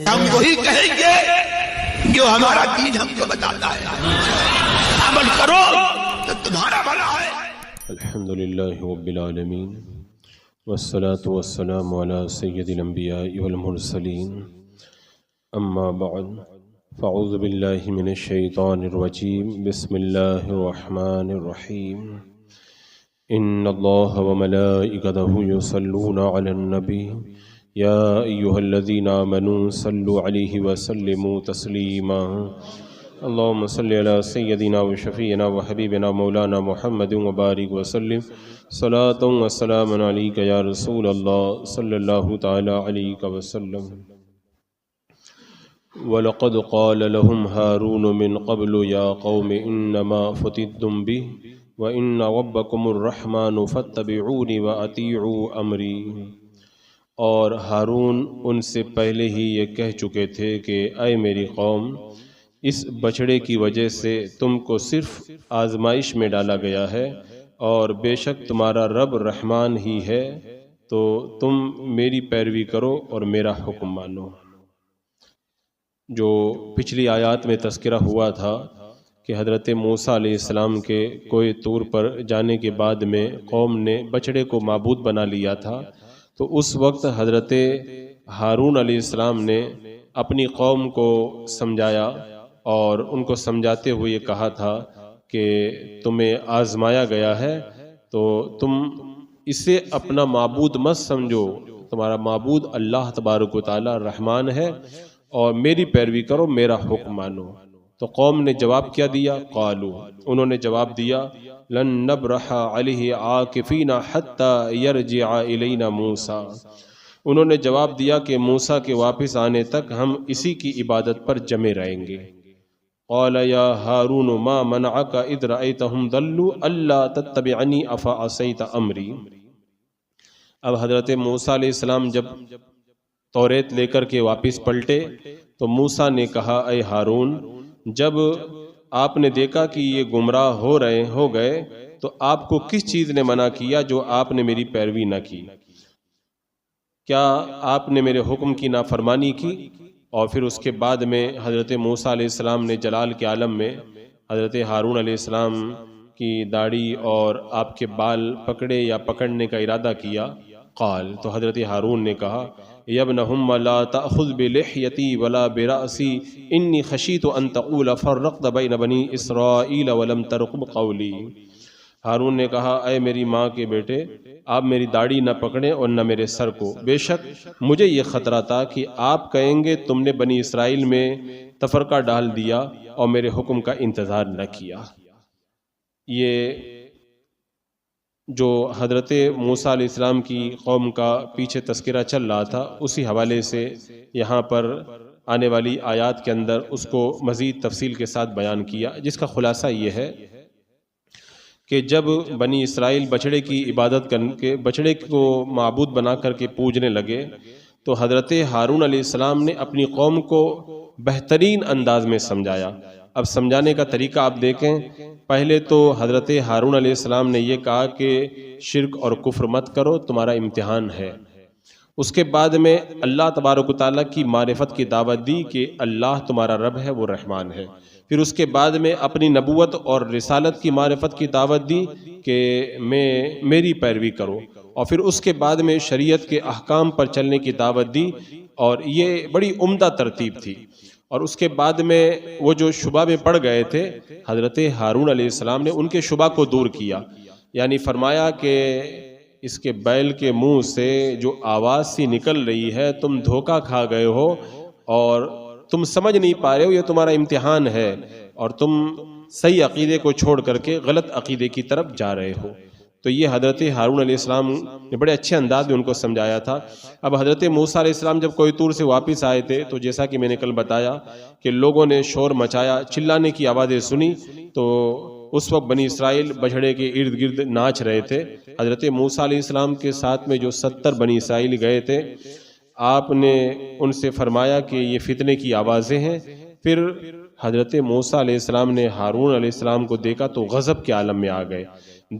ہم وہی کہیں گے جو ہمارا دین ہم کو بتاتا ہے، عمل کرو تو تمہارا بھلا ہے۔ الحمدللہ رب العالمین والصلاة والسلام علی سید الانبیاء والمرسلین، اما بعد فاعوذ باللہ من الشیطان الرجیم، بسم اللہ الرحمن الرحیم۔ ان اللہ وملائکتہ یصلون علی النبی یا ایہا الذین آمنوا صلوا علیہ وسلموا تسلیما۔ اللہم صلی علی سیدنا و شفیعنا و حبیبنا مولانا محمد وبارک وسلم، صلاۃ و سلام علیک یا رسول اللہ صلی اللہ تعالی علیہ وسلم۔ وَلَقَدْ قَالَ لَهُمْ هَارُونُ مِنْ قَبْلُ يَا قَوْمِ إِنَّمَا فُتِنْتُمْ بِهِ وَإِنَّ رَبَّكُمُ الرَّحْمَنُ فَاتَّبِعُونِ وَأَطِیعُوا أَمْرِی۔ اور ہارون ان سے پہلے ہی یہ کہہ چکے تھے کہ اے میری قوم، اس بچڑے کی وجہ سے تم کو صرف آزمائش میں ڈالا گیا ہے، اور بے شک تمہارا رب رحمان ہی ہے، تو تم میری پیروی کرو اور میرا حکم مانو۔ جو پچھلی آیات میں تذکرہ ہوا تھا کہ حضرت موسیٰ علیہ السلام کے کوہ طور پر جانے کے بعد میں قوم نے بچڑے کو معبود بنا لیا تھا، تو اس وقت حضرت ہارون علیہ السلام نے اپنی قوم کو سمجھایا، اور ان کو سمجھاتے ہوئے یہ کہا تھا کہ تمہیں آزمایا گیا ہے، تو تم اسے اپنا معبود مت سمجھو، تمہارا معبود اللہ تبارک و تعالی رحمان ہے، اور میری پیروی کرو، میرا حکم مانو۔ تو قوم نے جواب کیا دیا؟ قالو، انہوں نے جواب دیا لن نبرح علیہ عاکفین حتی یرجع الینا موسیٰ، انہوں نے جواب دیا کہ موسیٰ کے واپس آنے تک ہم اسی کی عبادت پر جمے رہیں گے۔ قال یا ہارون ما منعک اذ رأیتہم ضلوا الا تتبعنی افعصیت امری۔ اب حضرت موسیٰ علیہ السلام جب توریت لے کر کے واپس پلٹے تو موسیٰ نے کہا اے ہارون، جب آپ نے دیکھا کہ یہ گمراہ ہو گئے تو آپ کو کس چیز نے منع کیا جو آپ نے میری پیروی نہ کی؟ کیا آپ نے میرے حکم کی نافرمانی کی؟ اور پھر اس کے بعد میں حضرت موسیٰ علیہ السلام نے جلال کے عالم میں حضرت ہارون علیہ السلام کی داڑھی اور آپ کے بال پکڑے یا پکڑنے کا ارادہ کیا۔ قال، تو حضرت ہارون نے کہا یا ابن ام لا تأخذ بلحیتی ولا برأسی انی خشیت ان تقول فرقت بین بنی اسرائیل ولم ترقب قولی۔ ہارون نے کہا اے میری ماں کے بیٹے، آپ میری داڑھی نہ پکڑیں اور نہ میرے سر کو، بے شک مجھے یہ خطرہ تھا کہ آپ کہیں گے تم نے بنی اسرائیل میں تفرقہ ڈال دیا اور میرے حکم کا انتظار نہ کیا۔ یہ جو حضرت موسیٰ علیہ السلام کی قوم کا پیچھے تذکرہ چل رہا تھا، اسی حوالے سے یہاں پر آنے والی آیات کے اندر اس کو مزید تفصیل کے ساتھ بیان کیا، جس کا خلاصہ یہ ہے کہ جب بنی اسرائیل بچڑے کی عبادت کر کے بچڑے کو معبود بنا کر کے پوجنے لگے، تو حضرت ہارون علیہ السلام نے اپنی قوم کو بہترین انداز میں سمجھایا۔ اب سمجھانے کا طریقہ آپ دیکھیں، پہلے تو حضرت ہارون علیہ السلام نے یہ کہا کہ شرک اور کفر مت کرو، تمہارا امتحان ہے۔ اس کے بعد میں اللہ تبارک و تعالیٰ کی معرفت کی دعوت دی کہ اللہ تمہارا رب ہے، وہ رحمان ہے۔ پھر اس کے بعد میں اپنی نبوت اور رسالت کی معرفت کی دعوت دی کہ میری پیروی کرو، اور پھر اس کے بعد میں شریعت کے احکام پر چلنے کی دعوت دی، اور یہ بڑی عمدہ ترتیب تھی۔ اور اس کے بعد میں وہ جو شبہ میں پڑ گئے تھے، حضرت ہارون علیہ السلام نے ان کے شبہ کو دور کیا، یعنی فرمایا کہ اس کے بیل کے منہ سے جو آواز سی نکل رہی ہے، تم دھوکہ کھا گئے ہو اور تم سمجھ نہیں پا رہے ہو، یہ تمہارا امتحان ہے، اور تم صحیح عقیدے کو چھوڑ کر کے غلط عقیدے کی طرف جا رہے ہو۔ تو یہ حضرت ہارون علیہ السلام نے بڑے اچھے انداز میں ان کو سمجھایا تھا۔ اب حضرت موسیٰ علیہ السلام جب کوہ طور سے واپس آئے تھے، تو جیسا کہ میں نے کل بتایا کہ لوگوں نے شور مچایا، چلانے کی آوازیں سنی، تو اس وقت بنی اسرائیل بچھڑے کے ارد گرد ناچ رہے تھے۔ حضرت موسیٰ علیہ السلام کے ساتھ میں جو 70 بنی اسرائیل گئے تھے، آپ نے ان سے فرمایا کہ یہ فتنے کی آوازیں ہیں۔ پھر حضرت موسیٰ علیہ السلام نے ہارون علیہ السلام کو دیکھا تو غضب کے عالم میں آ گئے،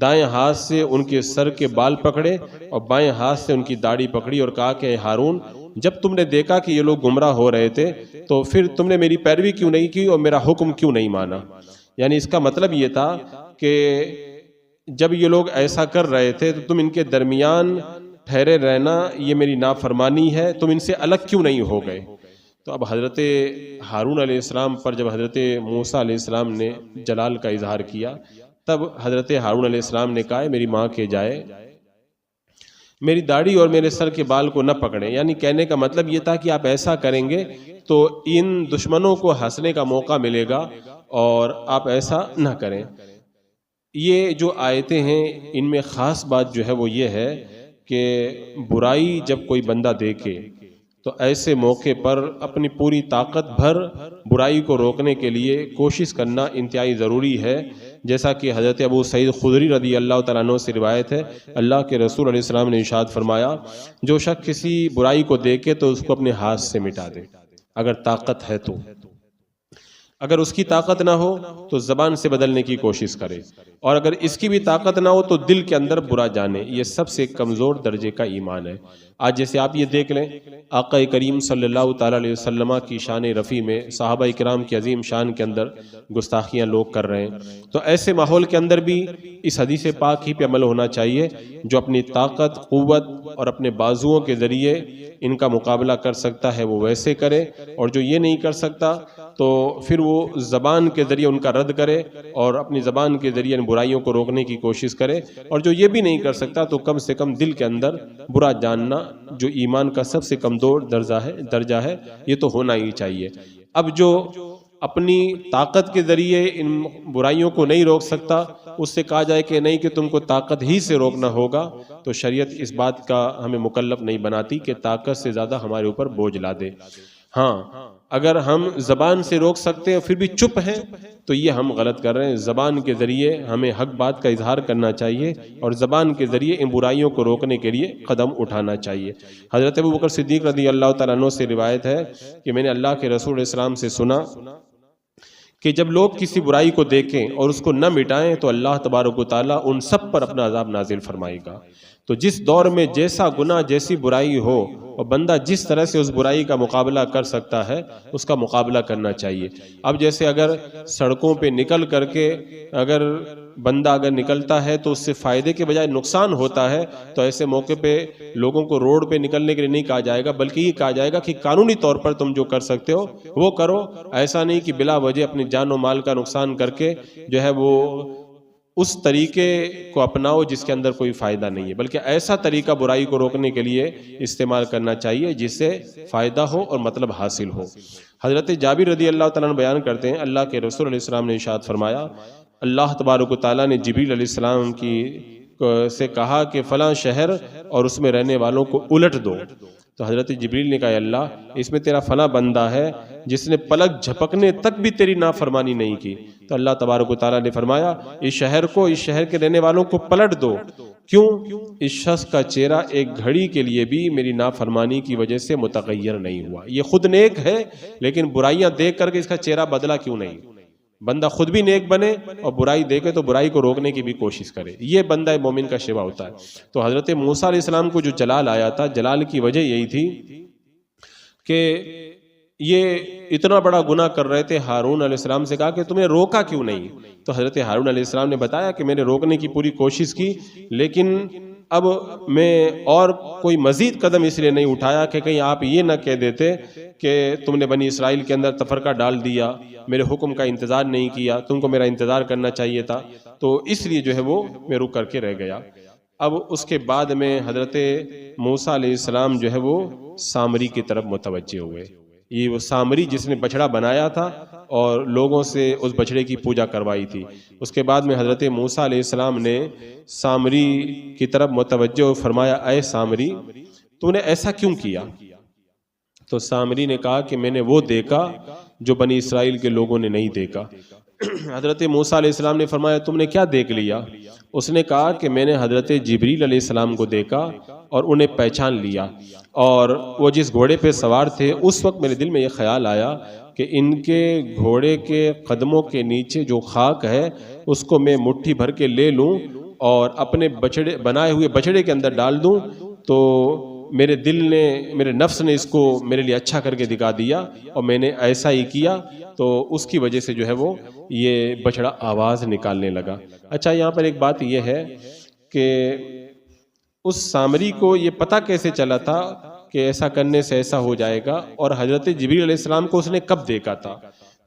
دائیں ہاتھ سے ان کے سر کے بال پکڑے اور بائیں ہاتھ سے ان کی داڑھی پکڑی اور کہا کہ اے ہارون، جب تم نے دیکھا کہ یہ لوگ گمراہ ہو رہے تھے تو پھر تم نے میری پیروی کیوں نہیں کی اور میرا حکم کیوں نہیں مانا؟ یعنی اس کا مطلب یہ تھا کہ جب یہ لوگ ایسا کر رہے تھے تو تم ان کے درمیان ٹھہرے رہنا یہ میری نافرمانی ہے، تم ان سے الگ کیوں نہیں ہو گئے؟ تو اب حضرت ہارون علیہ السلام پر جب حضرت موسیٰ علیہ السلام نے جلال کا اظہار کیا تب حضرت ہارون علیہ السلام نے کہا میری ماں کے جائے میری داڑھی اور میرے سر کے بال کو نہ پکڑیں، یعنی کہنے کا مطلب یہ تھا کہ آپ ایسا کریں گے تو ان دشمنوں کو ہنسنے کا موقع ملے گا اور آپ ایسا نہ کریں۔ یہ جو آیتیں ہیں ان میں خاص بات جو ہے وہ یہ ہے کہ برائی جب کوئی بندہ دیکھے تو ایسے موقع پر اپنی پوری طاقت بھر برائی کو روکنے کے لیے کوشش کرنا انتہائی ضروری ہے، جیسا کہ حضرت ابو سعید خدری رضی اللہ تعالیٰ عنہ سے روایت ہے، اللہ کے رسول علیہ السلام نے ارشاد فرمایا جو شخص کسی برائی کو دیکھے تو اس کو اپنے ہاتھ سے مٹا دے اگر طاقت ہے تو، اگر اس کی طاقت نہ ہو تو زبان سے بدلنے کی کوشش کرے، اور اگر اس کی بھی طاقت نہ ہو تو دل کے اندر برا جانے۔ یہ سب سے کمزور درجے کا ایمان ہے۔ آج جیسے آپ یہ دیکھ لیں آقا کریم صلی اللہ تعالیٰ علیہ وسلم کی شان رفیع میں صحابہ کرام کی عظیم شان کے اندر گستاخیاں لوگ کر رہے ہیں، تو ایسے ماحول کے اندر بھی اس حدیث پاک ہی پہ عمل ہونا چاہیے، جو اپنی طاقت قوت اور اپنے بازوؤں کے ذریعے ان کا مقابلہ کر سکتا ہے وہ ویسے کرے، اور جو یہ نہیں کر سکتا تو پھر وہ زبان کے ذریعے ان کا رد کرے اور اپنی زبان کے ذریعے ان برائیوں کو روکنے کی کوشش کرے، اور جو یہ بھی نہیں کر سکتا تو کم سے کم دل کے اندر برا جاننا جو ایمان کا سب سے کمزور درجہ ہے یہ تو ہونا ہی چاہیے۔ اب جو اپنی طاقت کے ذریعے ان برائیوں کو نہیں روک سکتا اس سے کہا جائے کہ نہیں کہ تم کو طاقت ہی سے روکنا ہوگا، تو شریعت اس بات کا ہمیں مکلف نہیں بناتی کہ طاقت سے زیادہ ہمارے اوپر بوجھ لا دے۔ ہاں اگر ہم زبان سے روک سکتے ہیں پھر بھی چپ ہیں تو یہ ہم غلط کر رہے ہیں۔ زبان کے ذریعے ہمیں حق بات کا اظہار کرنا چاہیے اور زبان کے ذریعے ان برائیوں کو روکنے کے لیے قدم اٹھانا چاہیے۔ حضرت ابوبکر صدیق رضی اللہ تعالیٰ عنہ سے روایت ہے کہ میں نے اللہ کے رسول علیہ السلام سے سنا کہ جب لوگ کسی برائی کو دیکھیں اور اس کو نہ مٹائیں تو اللہ تبارک و تعالیٰ ان سب پر اپنا عذاب نازل فرمائے گا۔ تو جس دور میں جیسا گناہ جیسی برائی ہو اور بندہ جس طرح سے اس برائی کا مقابلہ کر سکتا ہے اس کا مقابلہ کرنا چاہیے۔ اب جیسے اگر سڑکوں پہ نکل کر کے اگر بندہ نکلتا ہے تو اس سے فائدے کے بجائے نقصان ہوتا ہے، تو ایسے موقع پہ لوگوں کو روڈ پہ نکلنے کے لیے نہیں کہا جائے گا، بلکہ یہ کہا جائے گا کہ قانونی طور پر تم جو کر سکتے ہو وہ کرو، ایسا نہیں کہ بلا وجہ اپنی جان و مال کا نقصان کر کے جو ہے وہ اس طریقے کو اپناؤ جس کے اندر کوئی فائدہ نہیں ہے، بلکہ ایسا طریقہ برائی کو روکنے کے لیے استعمال کرنا چاہیے جس سے فائدہ ہو اور مطلب حاصل ہو۔ حضرت جابر رضی اللہ تعالیٰ عنہ بیان کرتے ہیں اللہ کے رسول علیہ السلام نے ارشاد فرمایا اللہ تبارک و تعالیٰ نے جبریل علیہ السلام سے کہا کہ فلاں شہر اور اس میں رہنے والوں کو الٹ دو، تو حضرت جبریل نے کہا اللہ اس میں تیرا فلاں بندہ ہے جس نے پلک جھپکنے تک بھی تیری نافرمانی نہیں کی، تو اللہ تبارک و تعالیٰ نے فرمایا اس شہر کو اس شہر کے رہنے والوں کو پلٹ دو، کیوں؟ اس شخص کا چہرہ ایک گھڑی کے لیے بھی میری نافرمانی کی وجہ سے متغیر نہیں ہوا، یہ خود نیک ہے لیکن برائیاں دیکھ کر کے اس کا چہرہ بدلا کیوں نہیں؟ بندہ خود بھی نیک بنے اور برائی دیکھے تو برائی کو روکنے کی بھی کوشش کرے، یہ بندہ مومن کا شیوا ہوتا ہے۔ تو حضرت موسیٰ علیہ السلام کو جو جلال آیا تھا، جلال کی وجہ یہی تھی کہ یہ اتنا بڑا گناہ کر رہے تھے، ہارون علیہ السلام سے کہا کہ تم نے روکا کیوں نہیں؟ تو حضرت ہارون علیہ السلام نے بتایا کہ میں نے روکنے کی پوری کوشش کی لیکن اب میں اور کوئی مزید قدم اس لیے نہیں اٹھایا کہ کہیں آپ یہ نہ کہہ دیتے کہ تم نے بنی اسرائیل کے اندر تفرقہ ڈال دیا، میرے حکم کا انتظار نہیں کیا، تم کو میرا انتظار کرنا چاہیے تھا، تو اس لیے جو ہے وہ میں رک کر کے رہ گیا۔ اب اس کے بعد میں حضرت موسیٰ علیہ السلام جو ہے وہ سامری کی طرف متوجہ ہوئے، یہ وہ سامری جس نے بچڑا بنایا تھا اور لوگوں سے اس بچڑے کی پوجا کروائی تھی۔ اس کے بعد میں حضرت موسیٰ علیہ السلام نے سامری کی طرف متوجہ فرمایا اے سامری تو نے ایسا کیوں کیا؟ تو سامری نے کہا کہ میں نے وہ دیکھا جو بنی اسرائیل کے لوگوں نے نہیں دیکھا۔ حضرت موسیٰ علیہ السلام نے فرمایا تم نے کیا دیکھ لیا؟ اس نے کہا کہ میں نے حضرت جبریل علیہ السلام کو دیکھا اور انہیں پہچان لیا، اور وہ جس گھوڑے پہ سوار تھے اس وقت میرے دل میں یہ خیال آیا کہ ان کے گھوڑے کے قدموں کے نیچے جو خاک ہے اس کو میں مٹھی بھر کے لے لوں اور اپنے بنائے ہوئے بچڑے کے اندر ڈال دوں، تو میرے دل نے، میرے نفس نے اس کو میرے لیے اچھا کر کے دکھا دیا اور میں نے ایسا ہی کیا، تو اس کی وجہ سے جو ہے وہ یہ بچڑا آواز نکالنے لگا۔ اچھا، یہاں پر ایک بات یہ ہے کہ اس سامری کو یہ پتہ کیسے چلا تھا کہ ایسا کرنے سے ایسا ہو جائے گا، اور حضرت جبریل علیہ السلام کو اس نے کب دیکھا تھا؟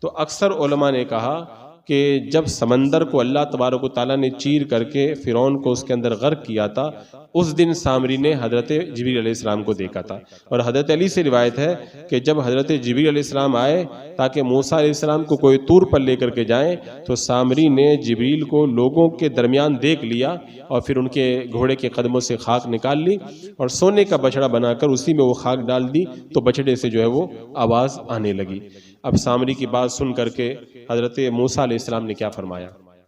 تو اکثر علماء نے کہا کہ جب سمندر کو اللہ تبارک و تعالیٰ نے چیر کر کے فرعون کو اس کے اندر غرق کیا تھا، اس دن سامری نے حضرت جبریل علیہ السلام کو دیکھا تھا۔ اور حضرت علی سے روایت ہے کہ جب حضرت جبریل علیہ السلام آئے تاکہ موسیٰ علیہ السلام کو کوئی طور پر لے کر کے جائیں، تو سامری نے جبریل کو لوگوں کے درمیان دیکھ لیا اور پھر ان کے گھوڑے کے قدموں سے خاک نکال لی اور سونے کا بچڑا بنا کر اسی میں وہ خاک ڈال دی، تو بچڑے سے جو ہے وہ آواز آنے لگی۔ اب سامری کی بات سن کر کے حضرت موسیٰ علیہ السلام نے کیا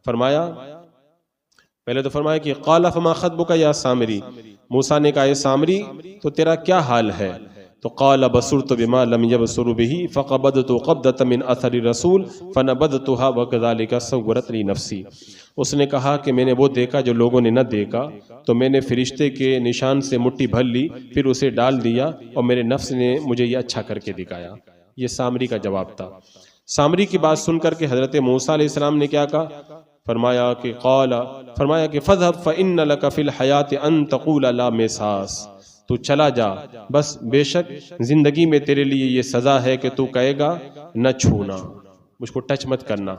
فرمایا؟ پہلے تو فرمایا کہ قال فما خطبک یا سامری، موسیٰ نے کہا اے سامری تو تیرا کیا حال ہے؟ تو قال بصرت بما لم يبصر به فقبضت قبضة من اثر الرسول فنبذتها وكذلك صورت لي نفسی۔ اس نے کہا کہ میں نے وہ دیکھا جو لوگوں نے نہ دیکھا، تو میں نے فرشتے کے نشان سے مٹھی بھر لی، پھر اسے ڈال دیا اور میرے نفس نے مجھے یہ اچھا کر کے دکھایا۔ یہ سامری کا جواب تھا۔ سامری کی بات سن کر کے حضرت موسیٰ علیہ السلام نے کیا کہا؟ فرمایا کہ فَاذْهَبْ فَإِنَّ لَكَ فِي الْحَيَاةِ أَن تَقُولَ لَا مِسَاس، تو چلا جا، بس بے شک زندگی میں تیرے لیے یہ سزا ہے کہ تو کہے گا نہ چھونا، مجھ کو ٹچ مت کرنا۔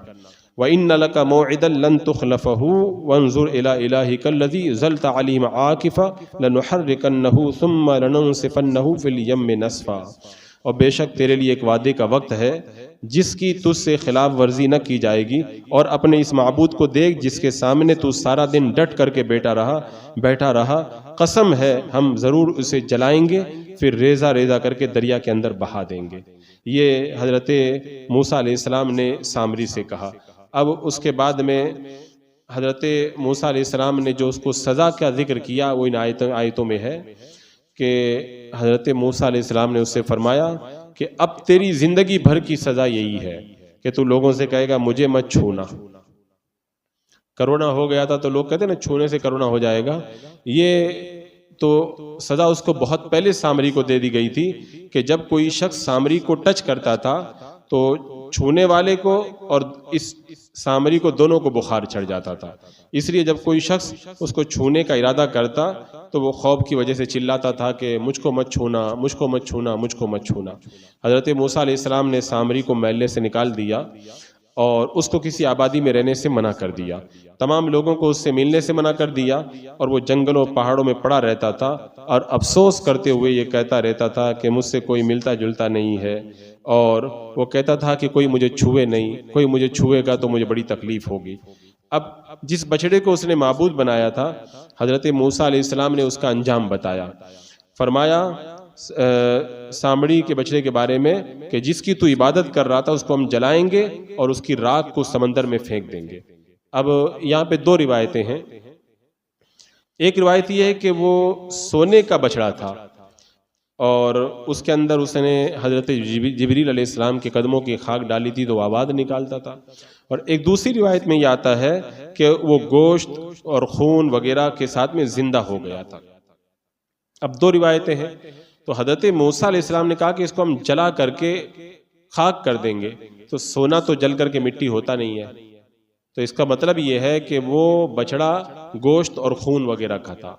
وَإِنَّ لَكَ مَوْعِدًا لَن تُخْلَفَهُ وَانظُرْ إِلَىٰ إِلَٰهِكَ الَّذِي ظَلْتَ عَلَيْهِ عَاكِفًا لَنُحَرِّكَنَّهُ ثُمَّ لَنَنسِفَنَّهُ فِي الْيَمِّ نَسْفًا، اور بے شک تیرے لیے ایک وعدے کا وقت ہے جس کی تجھ سے خلاف ورزی نہ کی جائے گی، اور اپنے اس معبود کو دیکھ جس کے سامنے تو سارا دن ڈٹ کر کے بیٹھا رہا، قسم ہے ہم ضرور اسے جلائیں گے، پھر ریزہ ریزہ کر کے دریا کے اندر بہا دیں گے۔ یہ حضرت موسیٰ علیہ السلام نے سامری سے کہا۔ اب اس کے بعد میں حضرت موسیٰ علیہ السلام نے جو اس کو سزا کا ذکر کیا وہ ان آیتوں میں ہے کہ حضرت موسیٰ علیہ السلام نے اس سے فرمایا کہ اب تیری زندگی بھر کی سزا یہی ہے کہ تو لوگوں سے کہے گا مجھے مت چھونا۔ کرونا ہو گیا تھا تو لوگ کہتے ہیں نا چھونے سے کرونا ہو جائے گا، یہ تو سزا اس کو بہت پہلے سامری کو دے دی گئی تھی کہ جب کوئی شخص سامری کو ٹچ کرتا تھا تو چھونے والے کو اور اس سامری کو دونوں کو بخار چڑھ جاتا تھا، اس لیے جب کوئی شخص اس کو چھونے کا ارادہ کرتا تو وہ خوف کی وجہ سے چلاتا تھا کہ مجھ کو مت چھونا، مجھ کو مت چھونا، مجھ کو مت چھونا۔ حضرت موسیٰ علیہ السلام نے سامری کو محلے سے نکال دیا اور اس کو کسی آبادی میں رہنے سے منع کر دیا، تمام لوگوں کو اس سے ملنے سے منع کر دیا، اور وہ جنگلوں پہاڑوں میں پڑا رہتا تھا اور افسوس کرتے ہوئے یہ کہتا رہتا تھا کہ مجھ سے کوئی ملتا جلتا نہیں ہے، اور وہ کہتا تھا کہ کوئی مجھے چھوئے نہیں، کوئی مجھے چھوئے گا تو مجھے بڑی تکلیف ہوگی۔ اب جس بچڑے کو اس نے معبود بنایا تھا حضرت موسیٰ علیہ السلام نے اس کا انجام بتایا، فرمایا سامری کے بچڑے کے بارے میں کہ جس کی تو عبادت کر رہا تھا اس کو ہم جلائیں گے اور اس کی راکھ کو سمندر میں پھینک دیں گے۔ اب یہاں پہ دو روایتیں ہیں، ایک روایت یہ ہے کہ وہ سونے کا بچڑا تھا اور اس کے اندر اس نے حضرت جبریل علیہ السلام کے قدموں کی خاک ڈالی تھی تو وہ آواز نکالتا تھا، اور ایک دوسری روایت میں یہ آتا ہے کہ وہ گوشت اور خون وغیرہ کے ساتھ میں زندہ ہو گیا تھا۔ اب دو روایتیں ہیں، تو حضرت موسیٰ علیہ السلام نے کہا کہ اس کو ہم جلا کر کے خاک کر دیں گے، تو سونا تو جل کر کے مٹی ہوتا نہیں ہے، تو اس کا مطلب یہ ہے کہ وہ بچڑا گوشت اور خون وغیرہ کا تھا۔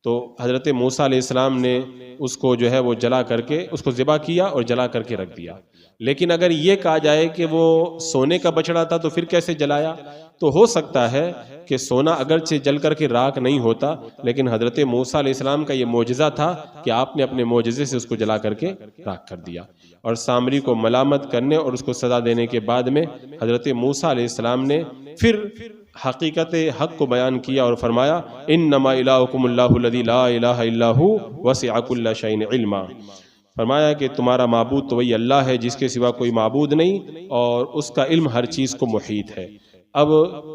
تو حضرت موسیٰ علیہ السلام نے اس کو جو ہے وہ جلا کر کے اس کو ذبح کیا اور جلا کر کے رکھ دیا۔ لیکن اگر یہ کہا جائے کہ وہ سونے کا بچڑا تھا تو پھر کیسے جلایا؟ تو ہو سکتا ہے کہ سونا اگرچہ جل کر کے راکھ نہیں ہوتا، لیکن حضرت موسیٰ علیہ السلام کا یہ معجزہ تھا کہ آپ نے اپنے معجزے سے اس کو جلا کر کے راکھ کر دیا، اور سامری کو ملامت کرنے اور اس کو سزا دینے کے بعد میں حضرت موسیٰ علیہ السلام نے پھر حقیقت حق کو بیان کیا اور فرمایا انما الہکم اللہ الذی لا الہ الا ھو وسع کل شیء علما، فرمایا کہ تمہارا معبود تو وہی اللہ ہے جس کے سوا کوئی معبود نہیں، اور اس کا علم ہر چیز کو محیط ہے۔ اب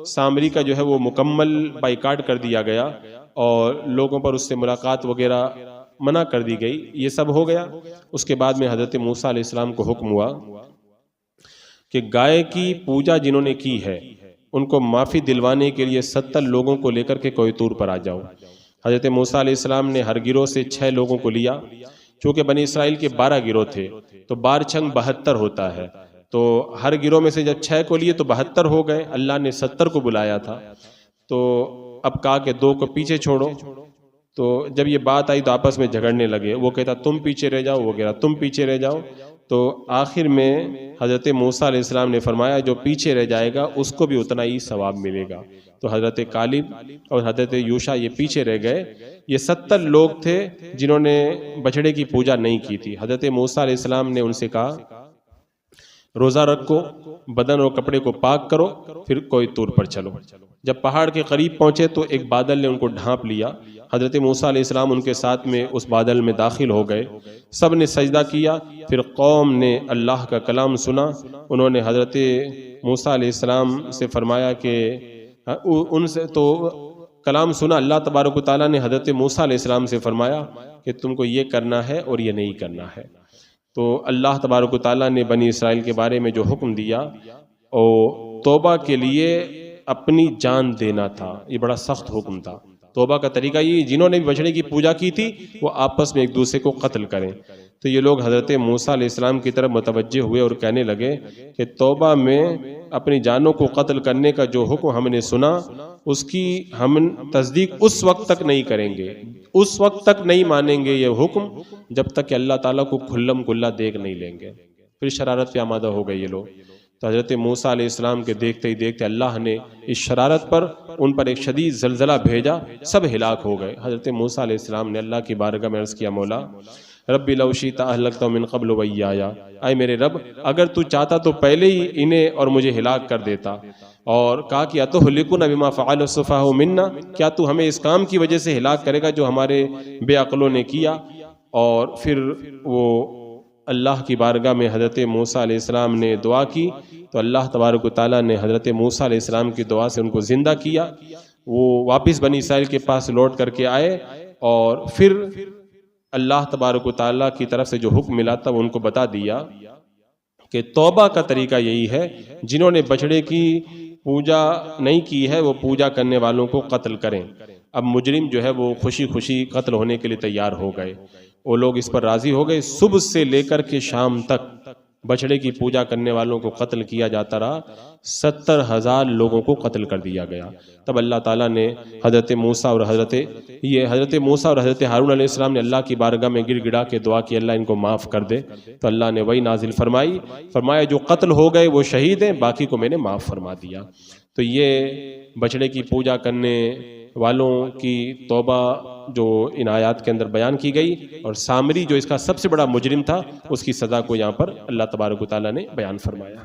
سامری کا جو ہے وہ مکمل بائیکاٹ کر دیا گیا اور لوگوں پر اس سے ملاقات وغیرہ منع کر دی گئی، یہ سب ہو گیا۔ اس کے بعد میں حضرت موسیٰ علیہ السلام کو حکم ہوا کہ گائے کی پوجا جنہوں نے کی ہے ان کو معافی دلوانے کے لیے 70 لوگوں کو لے کر کے کوہ طور پر آ جاؤ، حضرت موسیٰ علیہ السلام نے ہر گروہ سے 6 لوگوں کو لیا، چونکہ بنی اسرائیل کے 12 گروہ تھے تو بار چھنگ 72 ہوتا ہے، تو ہر گروہ میں سے جب 6 کو لیے تو 72 ہو گئے، اللہ نے 70 کو بلایا تھا، تو اب کہا کہ 2 کو پیچھے چھوڑو، تو جب یہ بات آئی تو آپس میں جھگڑنے لگے، وہ کہتا تم پیچھے رہ جاؤ، وہ کہتا تم پیچھے رہ جاؤ، تو آخر میں حضرت موسیٰ علیہ السلام نے فرمایا جو پیچھے رہ جائے گا اس کو بھی اتنا ہی ثواب ملے گا، تو حضرت کالب اور حضرت یوشع یہ پیچھے رہ گئے۔ یہ 70 لوگ تھے جنہوں نے بچڑے کی پوجا نہیں کی تھی۔ حضرت موسیٰ علیہ السلام نے ان سے کہا روزہ رکھو، بدن اور کپڑے کو پاک کرو، پھر کوئی طور پر چلو۔ جب پہاڑ کے قریب پہنچے تو ایک بادل نے ان کو ڈھانپ لیا، حضرت موسیٰ علیہ السلام ان کے ساتھ میں اس بادل میں داخل ہو گئے، سب نے سجدہ کیا، پھر قوم نے اللہ کا کلام سنا، انہوں نے حضرت موسیٰ علیہ السلام سے فرمایا کہ ان سے تو کلام سنا، اللہ تبارک و تعالیٰ نے حضرت موسیٰ علیہ السلام سے فرمایا کہ تم کو یہ کرنا ہے اور یہ نہیں کرنا ہے، تو اللہ تبارک و تعالیٰ نے بنی اسرائیل کے بارے میں جو حکم دیا اور توبہ کے لیے اپنی جان دینا تھا، یہ بڑا سخت حکم تھا۔ توبہ کا طریقہ یہ جنہوں نے بھی بچڑے کی پوجا کی تھی وہ آپس میں ایک دوسرے کو قتل کریں، تو یہ لوگ حضرت موسیٰ علیہ السلام کی طرف متوجہ ہوئے اور کہنے لگے کہ توبہ میں اپنی جانوں کو قتل کرنے کا جو حکم ہم نے سنا اس کی ہم تصدیق اس وقت تک نہیں کریں گے، اس وقت تک نہیں مانیں گے یہ حکم جب تک کہ اللہ تعالیٰ کو کھلم کھلا دیکھ نہیں لیں گے۔ پھر شرارت پہ آمادہ ہو گئے یہ لوگ، تو حضرت موسیٰ علیہ السلام کے دیکھتے ہی دیکھتے اللہ نے اس شرارت پر ان پر ایک شدید زلزلہ بھیجا، سب ہلاک ہو گئے۔ حضرت موسیٰ علیہ السلام نے اللہ کی بارگاہ میں عرض کیا مولا ربی لو شئت اہلکتہم من قبل وایایا، اے میرے رب اگر تو چاہتا تو پہلے ہی انہیں اور مجھے ہلاک کر دیتا، اور کہا کہ اتہلکنا بما فعل السفہاء منا، کیا تو ہمیں اس کام کی وجہ سے ہلاک کرے گا جو ہمارے بے عقلوں نے کیا؟ اور پھر وہ اللہ کی بارگاہ میں حضرت موسیٰ علیہ السلام نے دعا کی تو اللہ تبارک و تعالیٰ نے حضرت موسیٰ علیہ السلام کی دعا سے ان کو زندہ کیا، وہ واپس بنی اسرائیل کے پاس لوٹ کر کے آئے، اور پھر اللہ تبارک و تعالیٰ کی طرف سے جو حکم ملا تھا وہ ان کو بتا دیا کہ توبہ کا طریقہ یہی ہے، جنہوں نے بچڑے کی پوجا نہیں کی ہے وہ پوجا کرنے والوں کو قتل کریں۔ اب مجرم جو ہے وہ خوشی خوشی قتل ہونے کے لیے تیار ہو گئے، وہ لوگ اس پر راضی ہو گئے، صبح سے لے کر کے شام تک بچڑے کی پوجا کرنے والوں کو قتل کیا جاتا رہا، 70,000 لوگوں کو قتل کر دیا گیا۔ تب اللہ تعالیٰ نے حضرت موسیٰ اور حضرت ہارون علیہ السلام نے اللہ کی بارگاہ میں گڑ گڑا کے دعا کی اللہ ان کو معاف کر دے، تو اللہ نے وہی نازل فرمایا جو قتل ہو گئے وہ شہید ہیں، باقی کو میں نے معاف فرما دیا۔ تو یہ بچڑے کی پوجا کرنے والوں کی توبہ جو ان آیات کے اندر بیان کی گئی، اور سامری جو اس کا سب سے بڑا مجرم تھا اس کی سزا کو یہاں پر اللہ تبارک و تعالیٰ نے بیان فرمایا۔